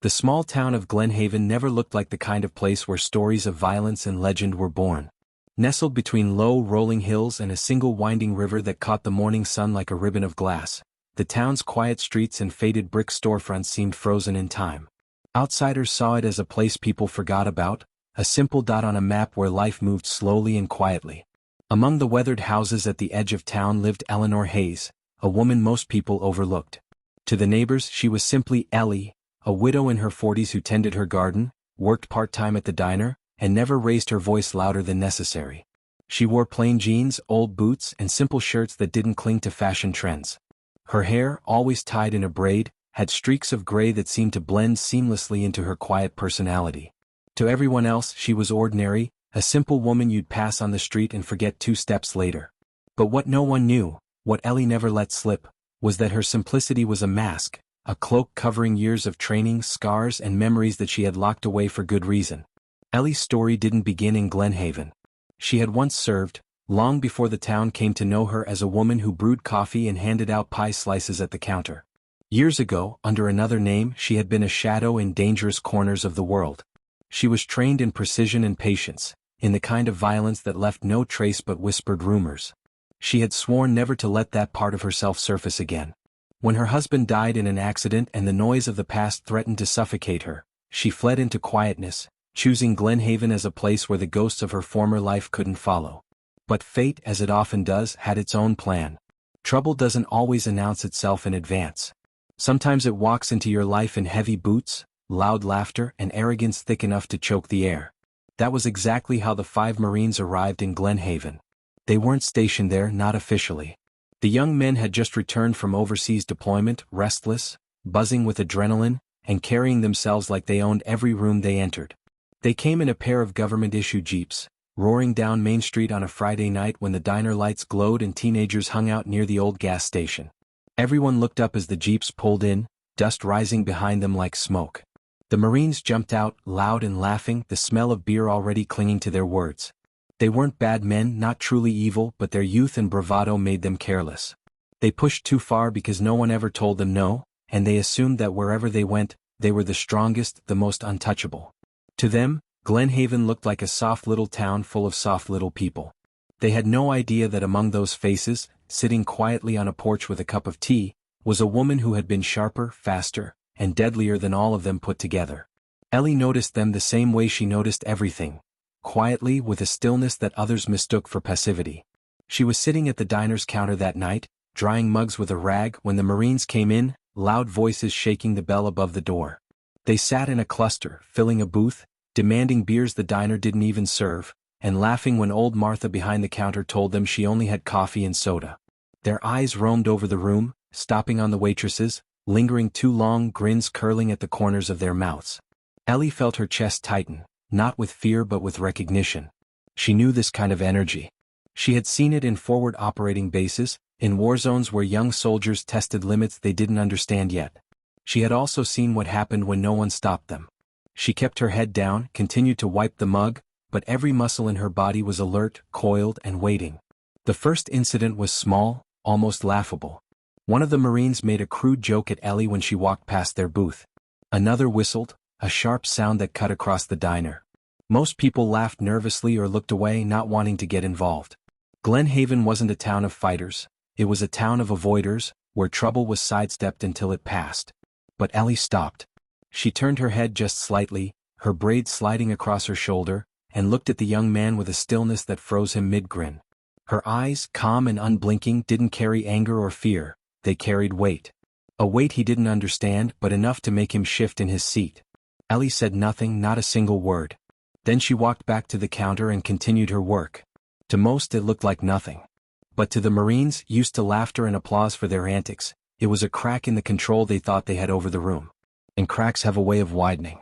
The small town of Glenhaven never looked like the kind of place where stories of violence and legend were born. Nestled between low, rolling hills and a single winding river that caught the morning sun like a ribbon of glass, the town's quiet streets and faded brick storefronts seemed frozen in time. Outsiders saw it as a place people forgot about, a simple dot on a map where life moved slowly and quietly. Among the weathered houses at the edge of town lived Eleanor Hayes, a woman most people overlooked. To the neighbors she was simply Ellie, a widow in her 40s who tended her garden, worked part-time at the diner, and never raised her voice louder than necessary. She wore plain jeans, old boots, and simple shirts that didn't cling to fashion trends. Her hair, always tied in a braid, had streaks of gray that seemed to blend seamlessly into her quiet personality. To everyone else she was ordinary, a simple woman you'd pass on the street and forget 2 steps later. But what no one knew, what Ellie never let slip, was that her simplicity was a mask, a cloak covering years of training, scars, and memories that she had locked away for good reason. Ellie's story didn't begin in Glenhaven. She had once served, long before the town came to know her, as a woman who brewed coffee and handed out pie slices at the counter. Years ago, under another name, she had been a shadow in dangerous corners of the world. She was trained in precision and patience, in the kind of violence that left no trace but whispered rumors. She had sworn never to let that part of herself surface again. When her husband died in an accident and the noise of the past threatened to suffocate her, she fled into quietness, choosing Glenhaven as a place where the ghosts of her former life couldn't follow. But fate, as it often does, had its own plan. Trouble doesn't always announce itself in advance. Sometimes it walks into your life in heavy boots, loud laughter, and arrogance thick enough to choke the air. That was exactly how the 5 Marines arrived in Glenhaven. They weren't stationed there, not officially. The young men had just returned from overseas deployment, restless, buzzing with adrenaline, and carrying themselves like they owned every room they entered. They came in a pair of government-issued jeeps, roaring down Main Street on a Friday night when the diner lights glowed and teenagers hung out near the old gas station. Everyone looked up as the jeeps pulled in, dust rising behind them like smoke. The Marines jumped out, loud and laughing, the smell of beer already clinging to their words. They weren't bad men, not truly evil, but their youth and bravado made them careless. They pushed too far because no one ever told them no, and they assumed that wherever they went, they were the strongest, the most untouchable. To them, Glenhaven looked like a soft little town full of soft little people. They had no idea that among those faces, sitting quietly on a porch with a cup of tea, was a woman who had been sharper, faster, and deadlier than all of them put together. Ellie noticed them the same way she noticed everything, quietly, with a stillness that others mistook for passivity. She was sitting at the diner's counter that night, drying mugs with a rag, when the Marines came in, loud voices shaking the bell above the door. They sat in a cluster, filling a booth, demanding beers the diner didn't even serve, and laughing when old Martha behind the counter told them she only had coffee and soda. Their eyes roamed over the room, stopping on the waitresses, lingering too long, grins curling at the corners of their mouths. Ellie felt her chest tighten, not with fear but with recognition. She knew this kind of energy. She had seen it in forward operating bases, in war zones where young soldiers tested limits they didn't understand yet. She had also seen what happened when no one stopped them. She kept her head down, continued to wipe the mug, but every muscle in her body was alert, coiled, and waiting. The first incident was small, almost laughable. One of the Marines made a crude joke at Ellie when she walked past their booth. Another whistled, a sharp sound that cut across the diner. Most people laughed nervously or looked away, not wanting to get involved. Glenhaven wasn't a town of fighters, it was a town of avoiders, where trouble was sidestepped until it passed. But Ellie stopped. She turned her head just slightly, her braids sliding across her shoulder, and looked at the young man with a stillness that froze him mid-grin. Her eyes, calm and unblinking, didn't carry anger or fear, they carried weight. A weight he didn't understand, but enough to make him shift in his seat. Ellie said nothing, not a single word. Then she walked back to the counter and continued her work. To most it looked like nothing. But to the Marines, used to laughter and applause for their antics, it was a crack in the control they thought they had over the room. And cracks have a way of widening.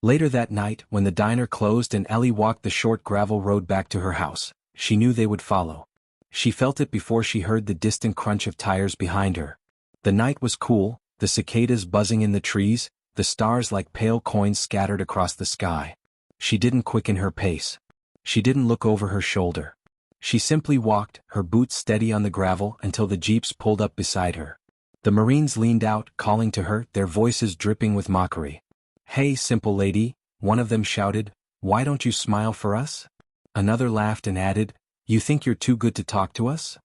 Later that night, when the diner closed and Ellie walked the short gravel road back to her house, she knew they would follow. She felt it before she heard the distant crunch of tires behind her. The night was cool, the cicadas buzzing in the trees, the stars like pale coins scattered across the sky. She didn't quicken her pace. She didn't look over her shoulder. She simply walked, her boots steady on the gravel, until the jeeps pulled up beside her. The Marines leaned out, calling to her, their voices dripping with mockery. "Hey, simple lady," one of them shouted, "why don't you smile for us?" Another laughed and added, "You think you're too good to talk to us?"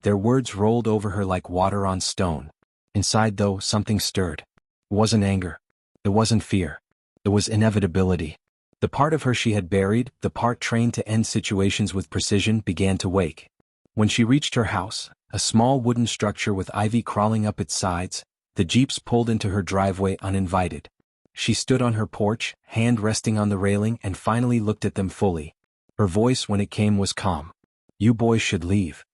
Their words rolled over her like water on stone. Inside, though, something stirred. It wasn't anger. It wasn't fear. It was inevitability. The part of her she had buried, the part trained to end situations with precision, began to wake. When she reached her house, a small wooden structure with ivy crawling up its sides, the jeeps pulled into her driveway uninvited. She stood on her porch, hand resting on the railing, and finally looked at them fully. Her voice, when it came, was calm. "You boys should leave."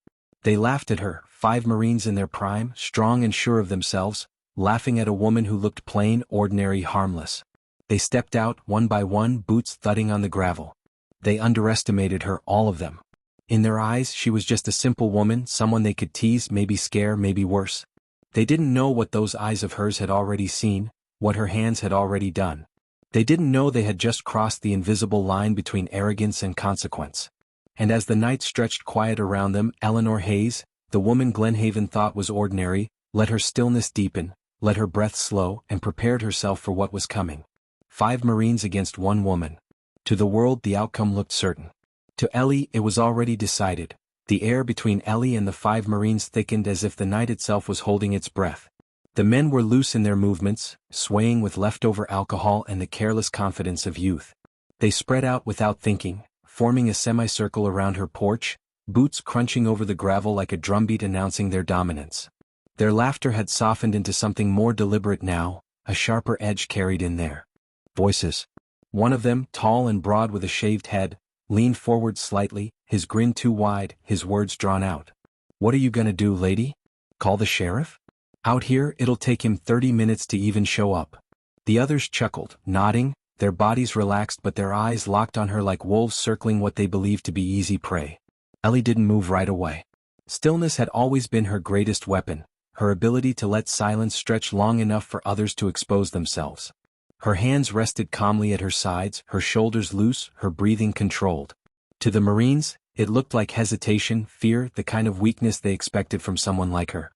They laughed at her, 5 Marines in their prime, strong and sure of themselves, laughing at a woman who looked plain, ordinary, harmless. They stepped out, one by one, boots thudding on the gravel. They underestimated her, all of them. In their eyes, she was just a simple woman, someone they could tease, maybe scare, maybe worse. They didn't know what those eyes of hers had already seen, what her hands had already done. They didn't know they had just crossed the invisible line between arrogance and consequence. And as the night stretched quiet around them, Eleanor Hayes, the woman Glenhaven thought was ordinary, let her stillness deepen, let her breath slow, and prepared herself for what was coming. 5 Marines against 1 woman. To the world the outcome looked certain. To Ellie it was already decided. The air between Ellie and the 5 Marines thickened as if the night itself was holding its breath. The men were loose in their movements, swaying with leftover alcohol and the careless confidence of youth. They spread out without thinking, forming a semicircle around her porch, boots crunching over the gravel like a drumbeat announcing their dominance. Their laughter had softened into something more deliberate now, a sharper edge carried in there. Voices. One of them, tall and broad with a shaved head, leaned forward slightly, his grin too wide, his words drawn out. "What are you gonna do, lady? Call the sheriff? Out here, it'll take him 30 minutes to even show up." The others chuckled, nodding, their bodies relaxed but their eyes locked on her like wolves circling what they believed to be easy prey. Ellie didn't move right away. Stillness had always been her greatest weapon, her ability to let silence stretch long enough for others to expose themselves. Her hands rested calmly at her sides, her shoulders loose, her breathing controlled. To the Marines, it looked like hesitation, fear, the kind of weakness they expected from someone like her.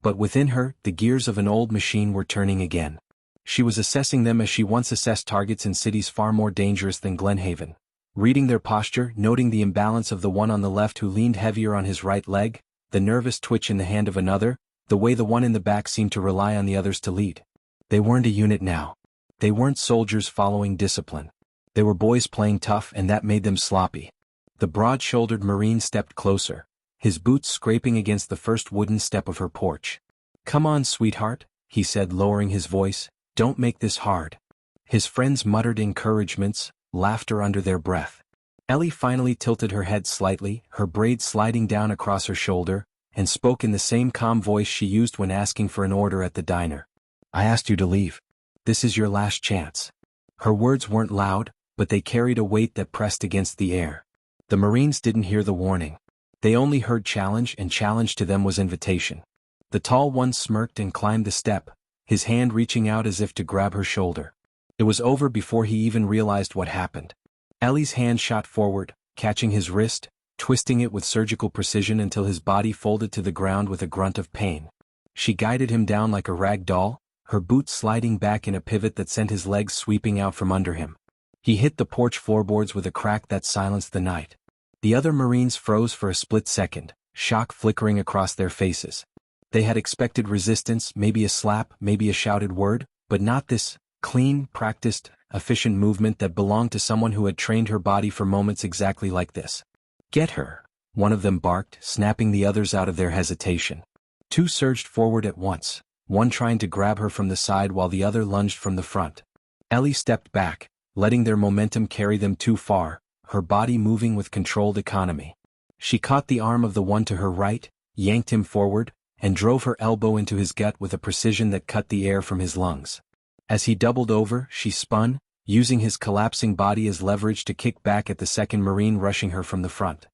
But within her, the gears of an old machine were turning again. She was assessing them as she once assessed targets in cities far more dangerous than Glenhaven. Reading their posture, noting the imbalance of the one on the left who leaned heavier on his right leg, the nervous twitch in the hand of another, the way the one in the back seemed to rely on the others to lead. They weren't a unit now. They weren't soldiers following discipline. They were boys playing tough, and that made them sloppy. The broad-shouldered Marine stepped closer, his boots scraping against the first wooden step of her porch. "Come on, sweetheart," he said, lowering his voice, "don't make this hard." His friends muttered encouragements, laughter under their breath. Ellie finally tilted her head slightly, her braids sliding down across her shoulder, and spoke in the same calm voice she used when asking for an order at the diner. "I asked you to leave. This is your last chance." Her words weren't loud, but they carried a weight that pressed against the air. The Marines didn't hear the warning. They only heard challenge, and challenge to them was invitation. The tall one smirked and climbed the step, his hand reaching out as if to grab her shoulder. It was over before he even realized what happened. Ellie's hand shot forward, catching his wrist, twisting it with surgical precision until his body folded to the ground with a grunt of pain. She guided him down like a rag doll, her boots sliding back in a pivot that sent his legs sweeping out from under him. He hit the porch floorboards with a crack that silenced the night. The other Marines froze for a split second, shock flickering across their faces. They had expected resistance, maybe a slap, maybe a shouted word, but not this clean, practiced, efficient movement that belonged to someone who had trained her body for moments exactly like this. "Get her," one of them barked, snapping the others out of their hesitation. 2 surged forward at once, one trying to grab her from the side while the other lunged from the front. Ellie stepped back, letting their momentum carry them too far, her body moving with controlled economy. She caught the arm of the one to her right, yanked him forward, and drove her elbow into his gut with a precision that cut the air from his lungs. As he doubled over, she spun, using his collapsing body as leverage to kick back at the second Marine rushing her from the front.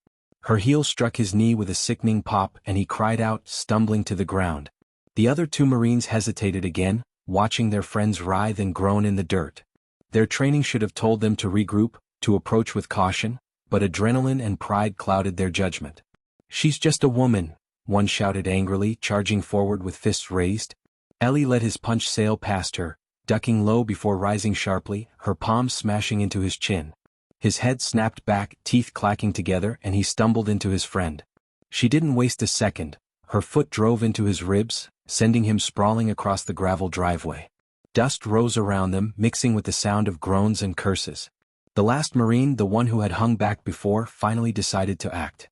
Her heel struck his knee with a sickening pop and he cried out, stumbling to the ground. The other 2 Marines hesitated again, watching their friends writhe and groan in the dirt. Their training should have told them to regroup, to approach with caution, but adrenaline and pride clouded their judgment. "She's just a woman," one shouted angrily, charging forward with fists raised. Ellie let his punch sail past her, ducking low before rising sharply, her palms smashing into his chin. His head snapped back, teeth clacking together, and he stumbled into his friend. She didn't waste a second. Her foot drove into his ribs, sending him sprawling across the gravel driveway. Dust rose around them, mixing with the sound of groans and curses. The last Marine, the one who had hung back before, finally decided to act.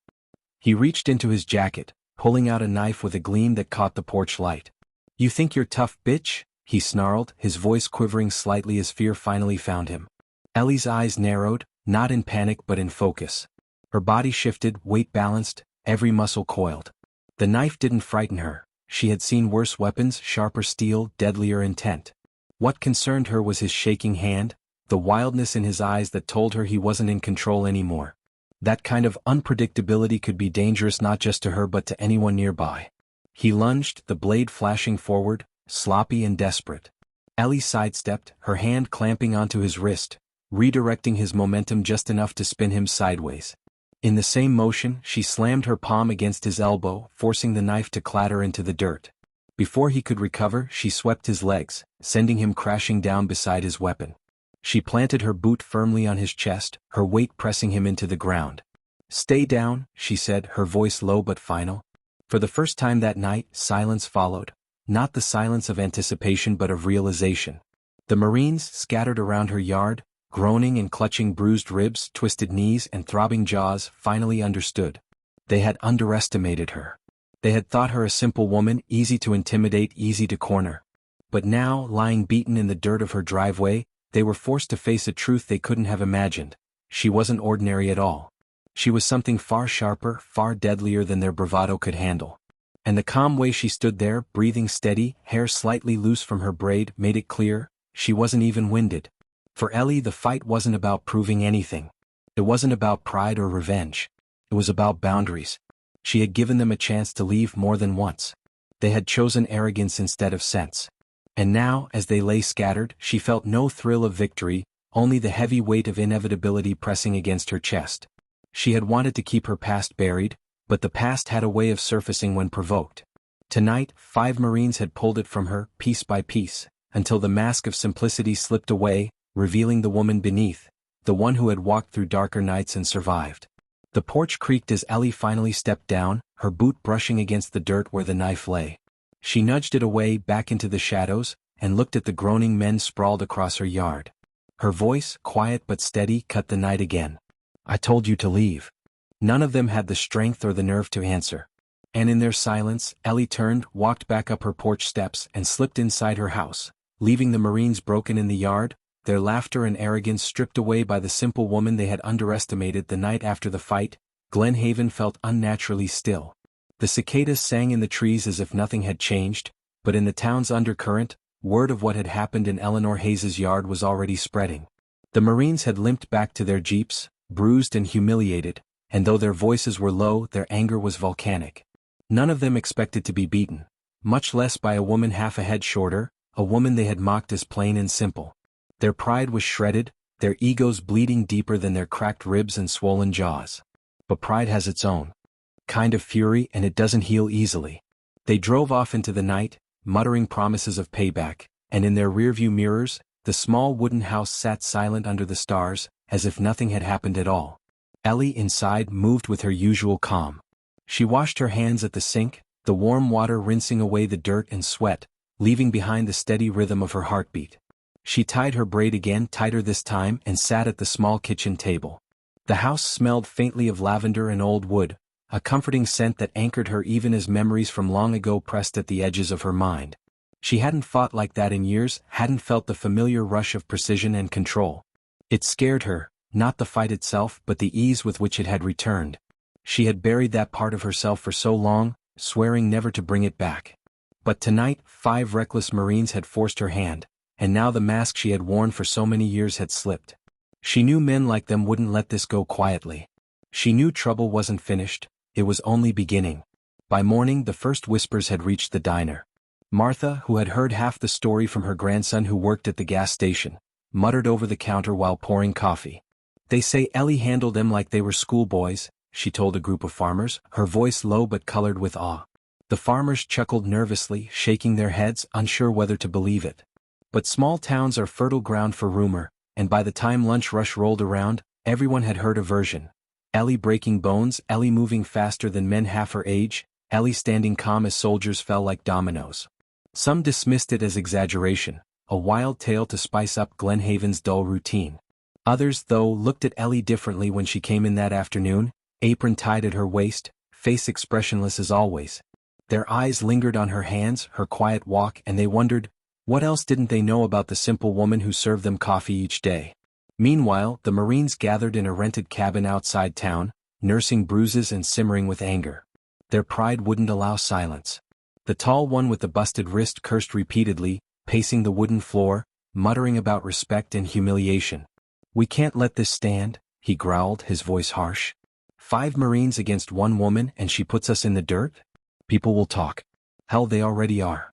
He reached into his jacket, pulling out a knife with a gleam that caught the porch light. "You think you're tough, bitch?" he snarled, his voice quivering slightly as fear finally found him. Ellie's eyes narrowed, not in panic but in focus. Her body shifted, weight balanced, every muscle coiled. The knife didn't frighten her. She had seen worse weapons, sharper steel, deadlier intent. What concerned her was his shaking hand, the wildness in his eyes that told her he wasn't in control anymore. That kind of unpredictability could be dangerous not just to her but to anyone nearby. He lunged, the blade flashing forward, sloppy and desperate. Ellie sidestepped, her hand clamping onto his wrist, redirecting his momentum just enough to spin him sideways. In the same motion, she slammed her palm against his elbow, forcing the knife to clatter into the dirt. Before he could recover, she swept his legs, sending him crashing down beside his weapon. She planted her boot firmly on his chest, her weight pressing him into the ground. "Stay down," she said, her voice low but final. For the first time that night, silence followed. Not the silence of anticipation but of realization. The Marines, scattered around her yard, groaning and clutching bruised ribs, twisted knees and throbbing jaws, finally understood. They had underestimated her. They had thought her a simple woman, easy to intimidate, easy to corner. But now, lying beaten in the dirt of her driveway, they were forced to face a truth they couldn't have imagined. She wasn't ordinary at all. She was something far sharper, far deadlier than their bravado could handle. And the calm way she stood there, breathing steady, hair slightly loose from her braid, made it clear, she wasn't even winded. For Ellie, the fight wasn't about proving anything. It wasn't about pride or revenge. It was about boundaries. She had given them a chance to leave more than once. They had chosen arrogance instead of sense. And now, as they lay scattered, she felt no thrill of victory, only the heavy weight of inevitability pressing against her chest. She had wanted to keep her past buried, but the past had a way of surfacing when provoked. Tonight, 5 Marines had pulled it from her, piece by piece, until the mask of simplicity slipped away, revealing the woman beneath, the one who had walked through darker nights and survived. The porch creaked as Ellie finally stepped down, her boot brushing against the dirt where the knife lay. She nudged it away back into the shadows, and looked at the groaning men sprawled across her yard. Her voice, quiet but steady, cut the night again. "I told you to leave." None of them had the strength or the nerve to answer. And in their silence, Ellie turned, walked back up her porch steps, and slipped inside her house, leaving the Marines broken in the yard, their laughter and arrogance stripped away by the simple woman they had underestimated. The night after the fight, Glen Haven felt unnaturally still. The cicadas sang in the trees as if nothing had changed, but in the town's undercurrent, word of what had happened in Eleanor Hayes's yard was already spreading. The Marines had limped back to their jeeps, bruised and humiliated, and though their voices were low, their anger was volcanic. None of them expected to be beaten, much less by a woman half a head shorter, a woman they had mocked as plain and simple. Their pride was shredded, their egos bleeding deeper than their cracked ribs and swollen jaws. But pride has its own kind of fury, and it doesn't heal easily. They drove off into the night, muttering promises of payback, and in their rearview mirrors, the small wooden house sat silent under the stars, as if nothing had happened at all. Ellie, inside, moved with her usual calm. She washed her hands at the sink, the warm water rinsing away the dirt and sweat, leaving behind the steady rhythm of her heartbeat. She tied her braid again, tighter this time, and sat at the small kitchen table. The house smelled faintly of lavender and old wood, a comforting scent that anchored her even as memories from long ago pressed at the edges of her mind. She hadn't fought like that in years, hadn't felt the familiar rush of precision and control. It scared her, not the fight itself but the ease with which it had returned. She had buried that part of herself for so long, swearing never to bring it back. But tonight, 5 reckless Marines had forced her hand, and now the mask she had worn for so many years had slipped. She knew men like them wouldn't let this go quietly. She knew trouble wasn't finished, it was only beginning. By morning the first whispers had reached the diner. Martha, who had heard half the story from her grandson who worked at the gas station, muttered over the counter while pouring coffee. "They say Ellie handled them like they were schoolboys," she told a group of farmers, her voice low but colored with awe. The farmers chuckled nervously, shaking their heads, unsure whether to believe it. But small towns are fertile ground for rumor, and by the time lunch rush rolled around, everyone had heard a version. Ellie breaking bones, Ellie moving faster than men half her age, Ellie standing calm as soldiers fell like dominoes. Some dismissed it as exaggeration, a wild tale to spice up Glenhaven's dull routine. Others, though, looked at Ellie differently when she came in that afternoon, apron tied at her waist, face expressionless as always. Their eyes lingered on her hands, her quiet walk, and they wondered, what else didn't they know about the simple woman who served them coffee each day? Meanwhile, the Marines gathered in a rented cabin outside town, nursing bruises and simmering with anger. Their pride wouldn't allow silence. The tall one with the busted wrist cursed repeatedly, pacing the wooden floor, muttering about respect and humiliation. "We can't let this stand," he growled, his voice harsh. 5 Marines against 1 woman and she puts us in the dirt? People will talk. Hell, they already are.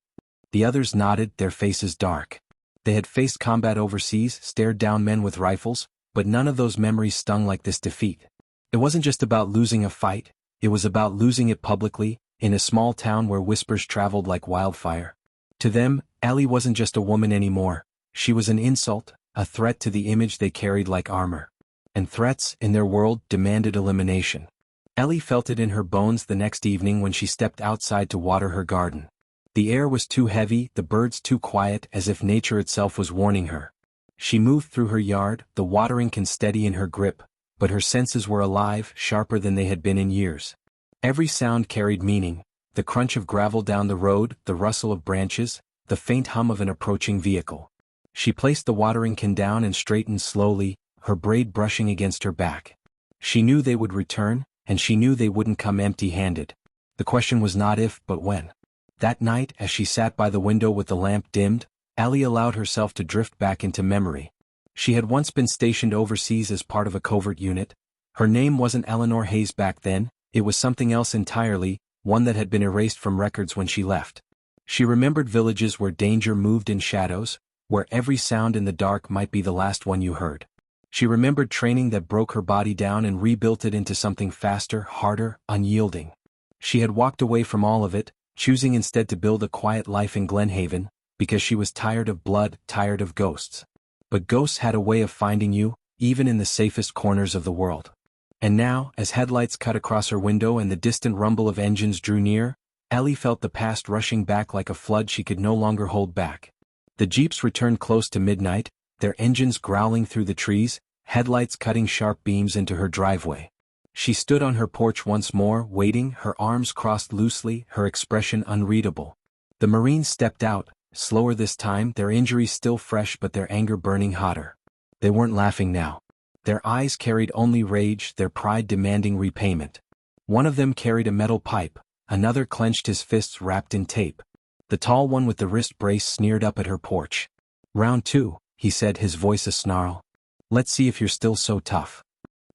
The others nodded, their faces dark. They had faced combat overseas, stared down men with rifles, but none of those memories stung like this defeat. It wasn't just about losing a fight, it was about losing it publicly, in a small town where whispers traveled like wildfire. To them, Ellie wasn't just a woman anymore, she was an insult, a threat to the image they carried like armor. And threats, in their world, demanded elimination. Ellie felt it in her bones the next evening when she stepped outside to water her garden. The air was too heavy, the birds too quiet, as if nature itself was warning her. She moved through her yard, the watering can steady in her grip, but her senses were alive, sharper than they had been in years. Every sound carried meaning, the crunch of gravel down the road, the rustle of branches, the faint hum of an approaching vehicle. She placed the watering can down and straightened slowly, her braid brushing against her back. She knew they would return, and she knew they wouldn't come empty-handed. The question was not if, but when. That night, as she sat by the window with the lamp dimmed, Ellie allowed herself to drift back into memory. She had once been stationed overseas as part of a covert unit. Her name wasn't Eleanor Hayes back then, it was something else entirely, one that had been erased from records when she left. She remembered villages where danger moved in shadows, where every sound in the dark might be the last one you heard. She remembered training that broke her body down and rebuilt it into something faster, harder, unyielding. She had walked away from all of it, choosing instead to build a quiet life in Glenhaven, because she was tired of blood, tired of ghosts. But ghosts had a way of finding you, even in the safest corners of the world. And now, as headlights cut across her window and the distant rumble of engines drew near, Ellie felt the past rushing back like a flood she could no longer hold back. The jeeps returned close to midnight, their engines growling through the trees, headlights cutting sharp beams into her driveway. She stood on her porch once more, waiting, her arms crossed loosely, her expression unreadable. The Marines stepped out, slower this time, their injuries still fresh but their anger burning hotter. They weren't laughing now. Their eyes carried only rage, their pride demanding repayment. One of them carried a metal pipe, another clenched his fists wrapped in tape. The tall one with the wrist brace sneered up at her porch. "Round 2, he said, his voice a snarl. "Let's see if you're still so tough."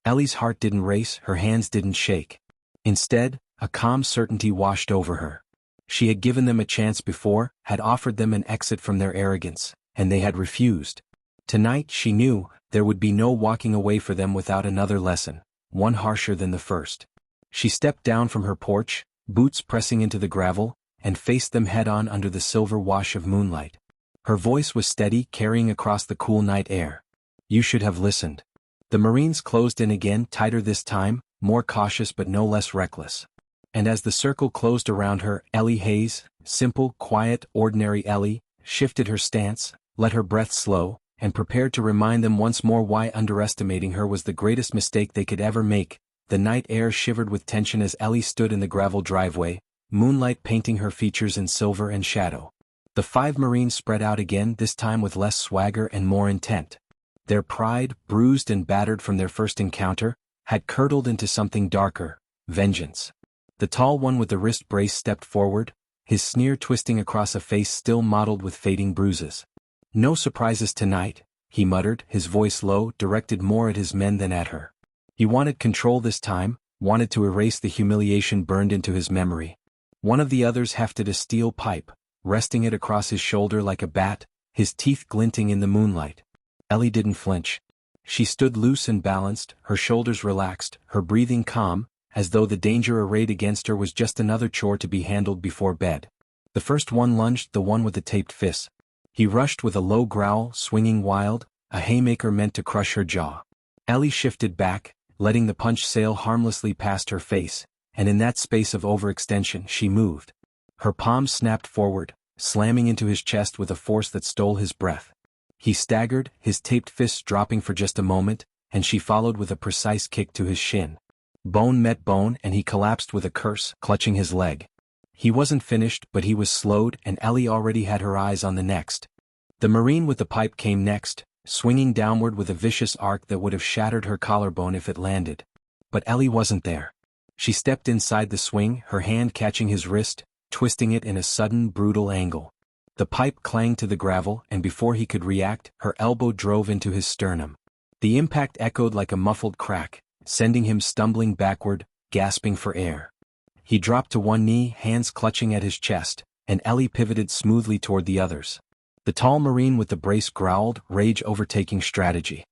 Ellie's heart didn't race, her hands didn't shake. Instead, a calm certainty washed over her. She had given them a chance before, had offered them an exit from their arrogance, and they had refused. Tonight, she knew, there would be no walking away for them without another lesson, one harsher than the first. She stepped down from her porch, boots pressing into the gravel, and faced them head-on under the silver wash of moonlight. Her voice was steady, carrying across the cool night air. "You should have listened." The Marines closed in again, tighter this time, more cautious but no less reckless. And as the circle closed around her, Ellie Hayes, simple, quiet, ordinary Ellie, shifted her stance, let her breath slow, and prepared to remind them once more why underestimating her was the greatest mistake they could ever make. The night air shivered with tension as Ellie stood in the gravel driveway, moonlight painting her features in silver and shadow. The 5 Marines spread out again, this time with less swagger and more intent. Their pride, bruised and battered from their first encounter, had curdled into something darker, vengeance. The tall one with the wrist brace stepped forward, his sneer twisting across a face still mottled with fading bruises. "No surprises tonight," he muttered, his voice low, directed more at his men than at her. He wanted control this time, wanted to erase the humiliation burned into his memory. One of the others hefted a steel pipe, resting it across his shoulder like a bat, his teeth glinting in the moonlight. Ellie didn't flinch. She stood loose and balanced, her shoulders relaxed, her breathing calm, as though the danger arrayed against her was just another chore to be handled before bed. The first one lunged, the one with the taped fists. He rushed with a low growl, swinging wild, a haymaker meant to crush her jaw. Ellie shifted back, letting the punch sail harmlessly past her face, and in that space of overextension she moved. Her palms snapped forward, slamming into his chest with a force that stole his breath. He staggered, his taped fists dropping for just a moment, and she followed with a precise kick to his shin. Bone met bone and he collapsed with a curse, clutching his leg. He wasn't finished, but he was slowed, and Ellie already had her eyes on the next. The Marine with the pipe came next, swinging downward with a vicious arc that would have shattered her collarbone if it landed. But Ellie wasn't there. She stepped inside the swing, her hand catching his wrist, twisting it in a sudden, brutal angle. The pipe clanged to the gravel, and before he could react, her elbow drove into his sternum. The impact echoed like a muffled crack, sending him stumbling backward, gasping for air. He dropped to one knee, hands clutching at his chest, and Ellie pivoted smoothly toward the others. The tall Marine with the brace growled, rage overtaking strategy.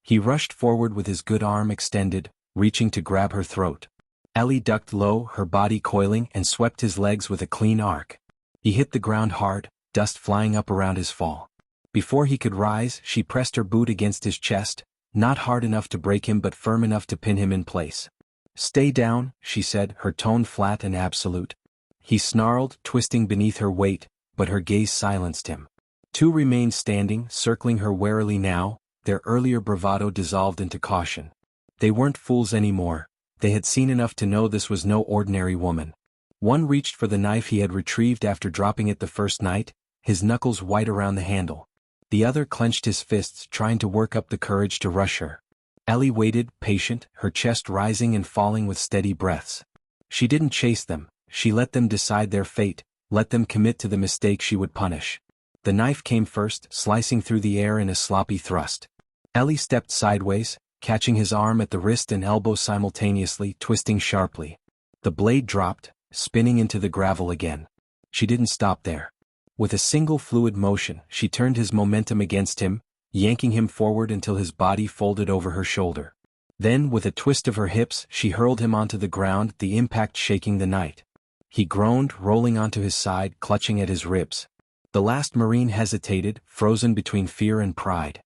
He rushed forward with his good arm extended, reaching to grab her throat. Ellie ducked low, her body coiling, and swept his legs with a clean arc. He hit the ground hard, dust flying up around his fall. Before he could rise, she pressed her boot against his chest, not hard enough to break him but firm enough to pin him in place. "Stay down," she said, her tone flat and absolute. He snarled, twisting beneath her weight, but her gaze silenced him. Two remained standing, circling her warily now, their earlier bravado dissolved into caution. They weren't fools anymore, they had seen enough to know this was no ordinary woman. One reached for the knife he had retrieved after dropping it the first night, his knuckles white around the handle. The other clenched his fists, trying to work up the courage to rush her. Ellie waited, patient, her chest rising and falling with steady breaths. She didn't chase them, she let them decide their fate, let them commit to the mistake she would punish. The knife came first, slicing through the air in a sloppy thrust. Ellie stepped sideways, catching his arm at the wrist and elbow simultaneously, twisting sharply. The blade dropped, spinning into the gravel again. She didn't stop there. With a single fluid motion, she turned his momentum against him, yanking him forward until his body folded over her shoulder. Then, with a twist of her hips, she hurled him onto the ground, the impact shaking the night. He groaned, rolling onto his side, clutching at his ribs. The last Marine hesitated, frozen between fear and pride.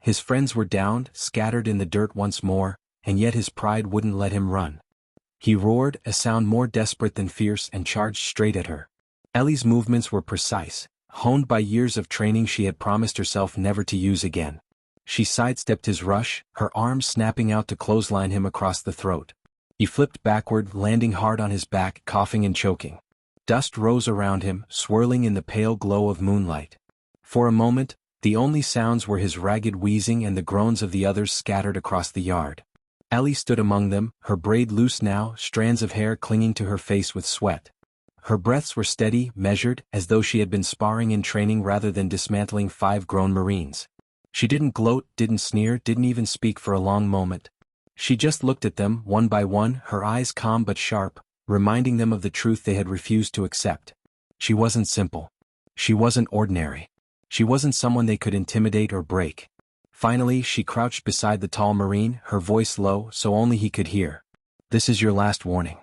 His friends were downed, scattered in the dirt once more, and yet his pride wouldn't let him run. He roared, a sound more desperate than fierce, and charged straight at her. Ellie's movements were precise, honed by years of training she had promised herself never to use again. She sidestepped his rush, her arms snapping out to clothesline him across the throat. He flipped backward, landing hard on his back, coughing and choking. Dust rose around him, swirling in the pale glow of moonlight. For a moment, the only sounds were his ragged wheezing and the groans of the others scattered across the yard. Ellie stood among them, her braid loose now, strands of hair clinging to her face with sweat. Her breaths were steady, measured, as though she had been sparring in training rather than dismantling 5 grown Marines. She didn't gloat, didn't sneer, didn't even speak for a long moment. She just looked at them, one by one, her eyes calm but sharp, reminding them of the truth they had refused to accept. She wasn't simple. She wasn't ordinary. She wasn't someone they could intimidate or break. Finally, she crouched beside the tall Marine, her voice low so only he could hear. "This is your last warning.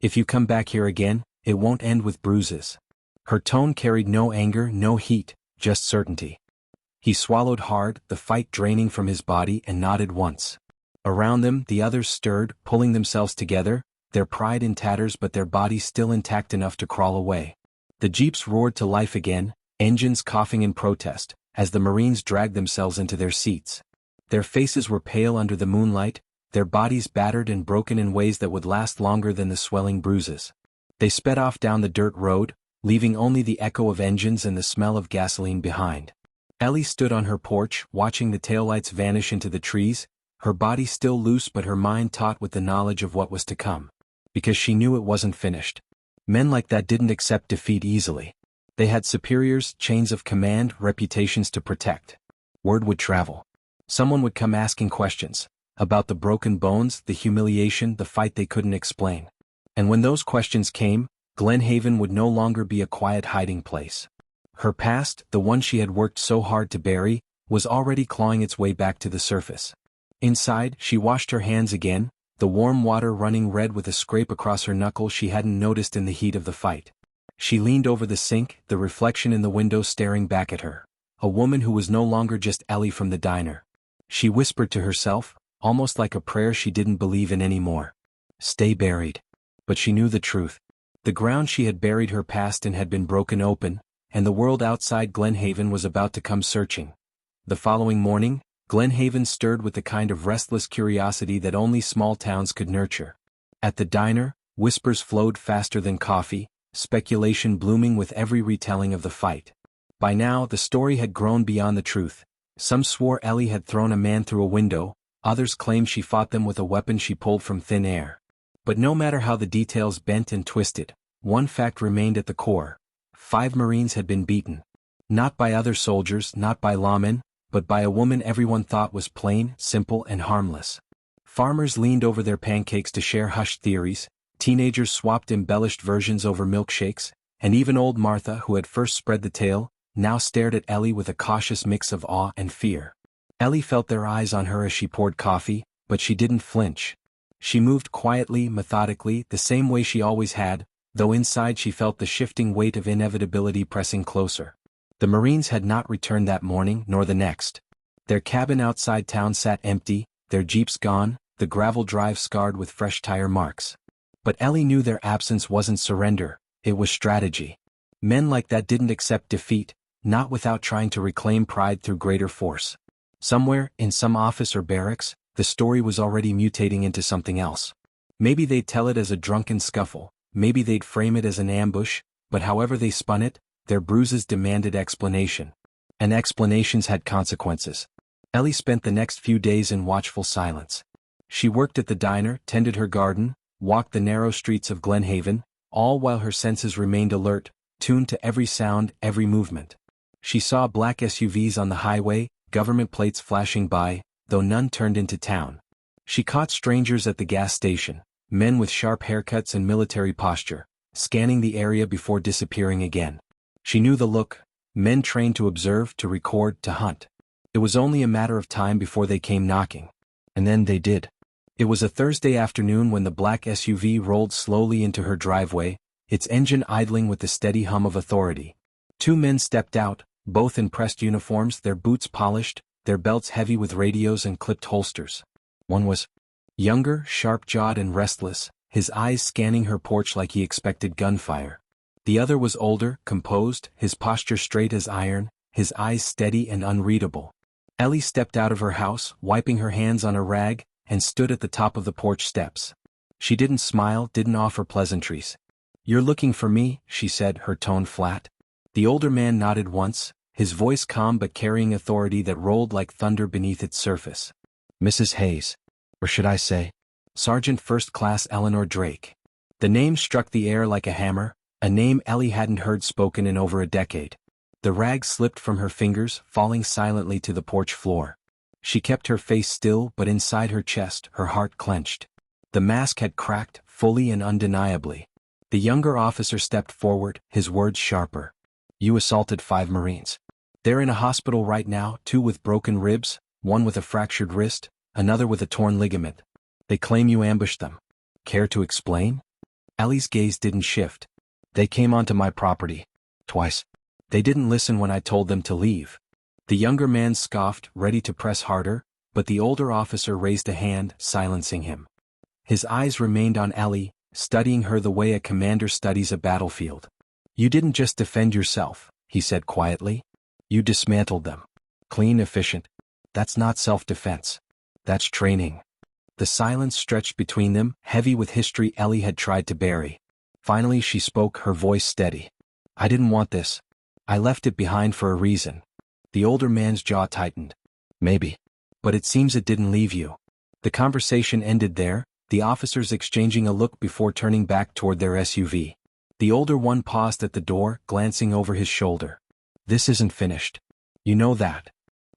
If you come back here again, it won't end with bruises." Her tone carried no anger, no heat, just certainty. He swallowed hard, the fight draining from his body, and nodded once. Around them, the others stirred, pulling themselves together, their pride in tatters but their bodies still intact enough to crawl away. The jeeps roared to life again, engines coughing in protest, as the Marines dragged themselves into their seats. Their faces were pale under the moonlight, their bodies battered and broken in ways that would last longer than the swelling bruises. They sped off down the dirt road, leaving only the echo of engines and the smell of gasoline behind. Ellie stood on her porch, watching the taillights vanish into the trees, her body still loose but her mind taut with the knowledge of what was to come. Because she knew it wasn't finished. Men like that didn't accept defeat easily. They had superiors, chains of command, reputations to protect. Word would travel. Someone would come asking questions about the broken bones, the humiliation, the fight they couldn't explain. And when those questions came, Glenhaven would no longer be a quiet hiding place. Her past, the one she had worked so hard to bury, was already clawing its way back to the surface. Inside, she washed her hands again, the warm water running red with a scrape across her knuckle she hadn't noticed in the heat of the fight. She leaned over the sink, the reflection in the window staring back at her. A woman who was no longer just Ellie from the diner. She whispered to herself, almost like a prayer she didn't believe in anymore. Stay buried. But she knew the truth. The ground she had buried her past in had been broken open, and the world outside Glenhaven was about to come searching. The following morning, Glenhaven stirred with the kind of restless curiosity that only small towns could nurture. At the diner, whispers flowed faster than coffee, speculation blooming with every retelling of the fight. By now the story had grown beyond the truth. Some swore Ellie had thrown a man through a window, others claimed she fought them with a weapon she pulled from thin air. But no matter how the details bent and twisted, one fact remained at the core. 5 Marines had been beaten. Not by other soldiers, not by lawmen, but by a woman everyone thought was plain, simple, and harmless. Farmers leaned over their pancakes to share hushed theories, teenagers swapped embellished versions over milkshakes, and even old Martha, who had first spread the tale, now stared at Ellie with a cautious mix of awe and fear. Ellie felt their eyes on her as she poured coffee, but she didn't flinch. She moved quietly, methodically, the same way she always had, though inside she felt the shifting weight of inevitability pressing closer. The Marines had not returned that morning nor the next. Their cabin outside town sat empty, their jeeps gone, the gravel drive scarred with fresh tire marks. But Ellie knew their absence wasn't surrender, it was strategy. Men like that didn't accept defeat, not without trying to reclaim pride through greater force. Somewhere, in some office or barracks, the story was already mutating into something else. Maybe they'd tell it as a drunken scuffle, maybe they'd frame it as an ambush, but however they spun it, their bruises demanded explanation. And explanations had consequences. Ellie spent the next few days in watchful silence. She worked at the diner, tended her garden, walked the narrow streets of Glenhaven, all while her senses remained alert, tuned to every sound, every movement. She saw black SUVs on the highway, government plates flashing by, though none turned into town. She caught strangers at the gas station, men with sharp haircuts and military posture, scanning the area before disappearing again. She knew the look, men trained to observe, to record, to hunt. It was only a matter of time before they came knocking. And then they did. It was a Thursday afternoon when the black SUV rolled slowly into her driveway, its engine idling with the steady hum of authority. 2 men stepped out, both in pressed uniforms, their boots polished, their belts heavy with radios and clipped holsters. One was younger, sharp-jawed and restless, his eyes scanning her porch like he expected gunfire. The other was older, composed, his posture straight as iron, his eyes steady and unreadable. Ellie stepped out of her house, wiping her hands on a rag, and stood at the top of the porch steps. She didn't smile, didn't offer pleasantries. "You're looking for me," she said, her tone flat. The older man nodded once, his voice calm but carrying authority that rolled like thunder beneath its surface. "Mrs. Hayes. Or should I say, Sergeant First Class Eleanor Drake." The name struck the air like a hammer, a name Ellie hadn't heard spoken in over a decade. The rag slipped from her fingers, falling silently to the porch floor. She kept her face still, but inside her chest, her heart clenched. The mask had cracked, fully and undeniably. The younger officer stepped forward, his words sharper. "You assaulted 5 Marines. They're in a hospital right now, 2 with broken ribs, 1 with a fractured wrist, another with a torn ligament. They claim you ambushed them. Care to explain?" Ellie's gaze didn't shift. "They came onto my property. Twice. They didn't listen when I told them to leave." The younger man scoffed, ready to press harder, but the older officer raised a hand, silencing him. His eyes remained on Ellie, studying her the way a commander studies a battlefield. "You didn't just defend yourself," he said quietly. "You dismantled them. Clean, efficient. That's not self-defense. That's training." The silence stretched between them, heavy with history Ellie had tried to bury. Finally she spoke, her voice steady. "I didn't want this. I left it behind for a reason." The older man's jaw tightened. "Maybe. But it seems it didn't leave you." The conversation ended there, the officers exchanging a look before turning back toward their SUV. The older one paused at the door, glancing over his shoulder. "This isn't finished. You know that."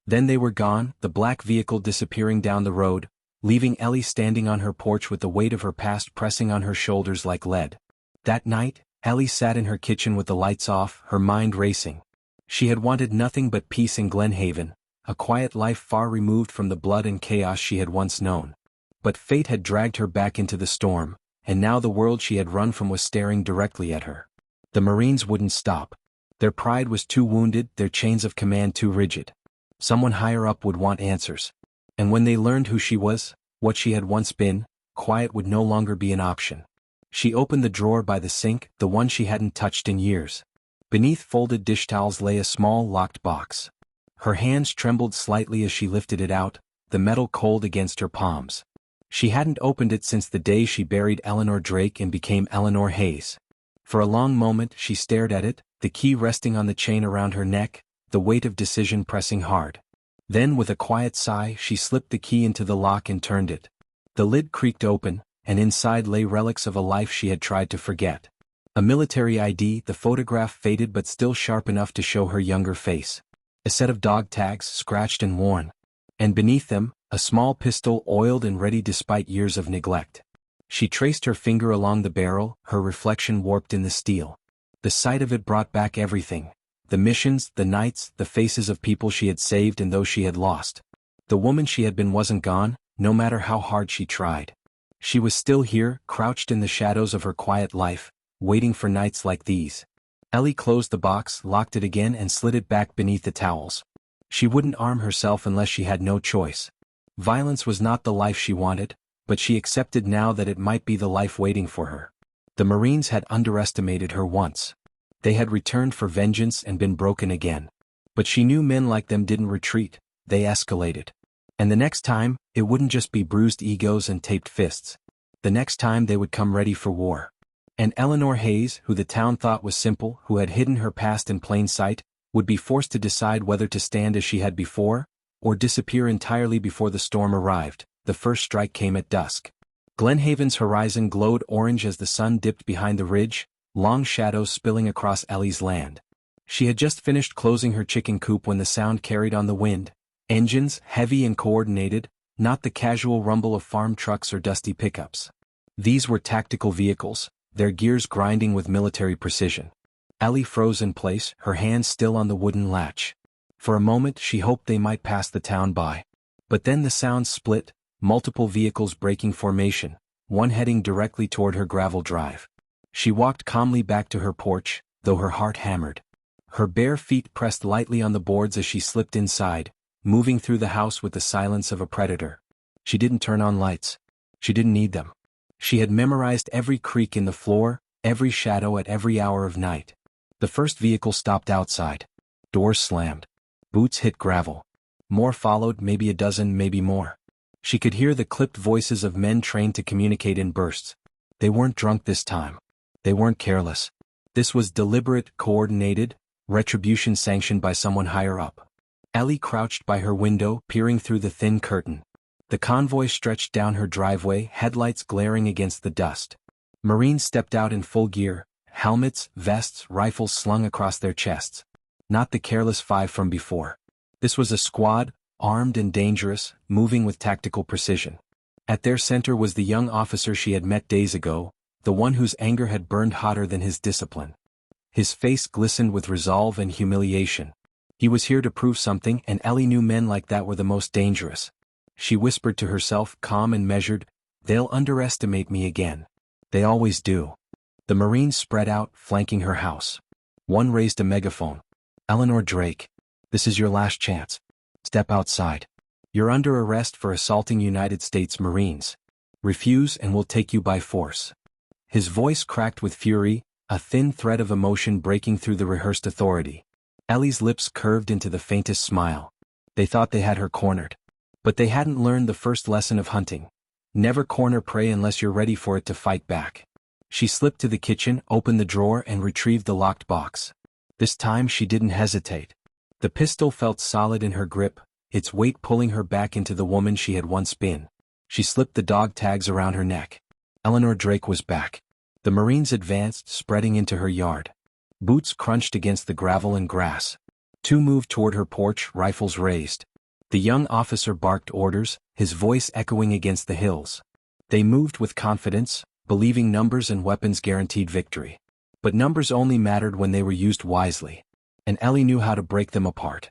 Then they were gone, the black vehicle disappearing down the road, leaving Ellie standing on her porch with the weight of her past pressing on her shoulders like lead. That night, Ellie sat in her kitchen with the lights off, her mind racing. She had wanted nothing but peace in Glenhaven, a quiet life far removed from the blood and chaos she had once known. But fate had dragged her back into the storm, and now the world she had run from was staring directly at her. The Marines wouldn't stop. Their pride was too wounded, their chains of command too rigid. Someone higher up would want answers. And when they learned who she was, what she had once been, quiet would no longer be an option. She opened the drawer by the sink, the one she hadn't touched in years. Beneath folded dish towels lay a small, locked box. Her hands trembled slightly as she lifted it out, the metal cold against her palms. She hadn't opened it since the day she buried Eleanor Drake and became Eleanor Hayes. For a long moment she stared at it, the key resting on the chain around her neck, the weight of decision pressing hard. Then with a quiet sigh she slipped the key into the lock and turned it. The lid creaked open, and inside lay relics of a life she had tried to forget. A military ID, the photograph faded but still sharp enough to show her younger face. A set of dog tags, scratched and worn. And beneath them, a small pistol oiled and ready despite years of neglect. She traced her finger along the barrel, her reflection warped in the steel. The sight of it brought back everything. The missions, the nights, the faces of people she had saved and those she had lost. The woman she had been wasn't gone, no matter how hard she tried. She was still here, crouched in the shadows of her quiet life, waiting for nights like these. Ellie closed the box, locked it again and slid it back beneath the towels. She wouldn't arm herself unless she had no choice. Violence was not the life she wanted, but she accepted now that it might be the life waiting for her. The Marines had underestimated her once. They had returned for vengeance and been broken again. But she knew men like them didn't retreat, they escalated. And the next time, it wouldn't just be bruised egos and taped fists. The next time they would come ready for war. And Eleanor Hayes, who the town thought was simple, who had hidden her past in plain sight, would be forced to decide whether to stand as she had before, or disappear entirely before the storm arrived. The first strike came at dusk. Glenhaven's horizon glowed orange as the sun dipped behind the ridge, long shadows spilling across Ellie's land. She had just finished closing her chicken coop when the sound carried on the wind. Engines, heavy and coordinated, not the casual rumble of farm trucks or dusty pickups. These were tactical vehicles, their gears grinding with military precision. Ellie froze in place, her hands still on the wooden latch. For a moment she hoped they might pass the town by. But then the sound split, multiple vehicles breaking formation, one heading directly toward her gravel drive. She walked calmly back to her porch, though her heart hammered. Her bare feet pressed lightly on the boards as she slipped inside, moving through the house with the silence of a predator. She didn't turn on lights. She didn't need them. She had memorized every creak in the floor, every shadow at every hour of night. The first vehicle stopped outside. Doors slammed. Boots hit gravel. More followed, maybe a dozen, maybe more. She could hear the clipped voices of men trained to communicate in bursts. They weren't drunk this time. They weren't careless. This was deliberate, coordinated, retribution sanctioned by someone higher up. Ellie crouched by her window, peering through the thin curtain. The convoy stretched down her driveway, headlights glaring against the dust. Marines stepped out in full gear, helmets, vests, rifles slung across their chests. Not the careless five from before. This was a squad, armed and dangerous, moving with tactical precision. At their center was the young officer she had met days ago, the one whose anger had burned hotter than his discipline. His face glistened with resolve and humiliation. He was here to prove something, and Ellie knew men like that were the most dangerous. She whispered to herself, calm and measured, "They'll underestimate me again. They always do." The Marines spread out, flanking her house. One raised a megaphone. "Eleanor Drake, this is your last chance. Step outside. You're under arrest for assaulting United States Marines. Refuse and we'll take you by force." His voice cracked with fury, a thin thread of emotion breaking through the rehearsed authority. Ellie's lips curved into the faintest smile. They thought they had her cornered. But they hadn't learned the first lesson of hunting. Never corner prey unless you're ready for it to fight back. She slipped to the kitchen, opened the drawer and retrieved the locked box. This time she didn't hesitate. The pistol felt solid in her grip, its weight pulling her back into the woman she had once been. She slipped the dog tags around her neck. Eleanor Drake was back. The Marines advanced, spreading into her yard. Boots crunched against the gravel and grass. Two moved toward her porch, rifles raised. The young officer barked orders, his voice echoing against the hills. They moved with confidence, believing numbers and weapons guaranteed victory. But numbers only mattered when they were used wisely. And Ellie knew how to break them apart.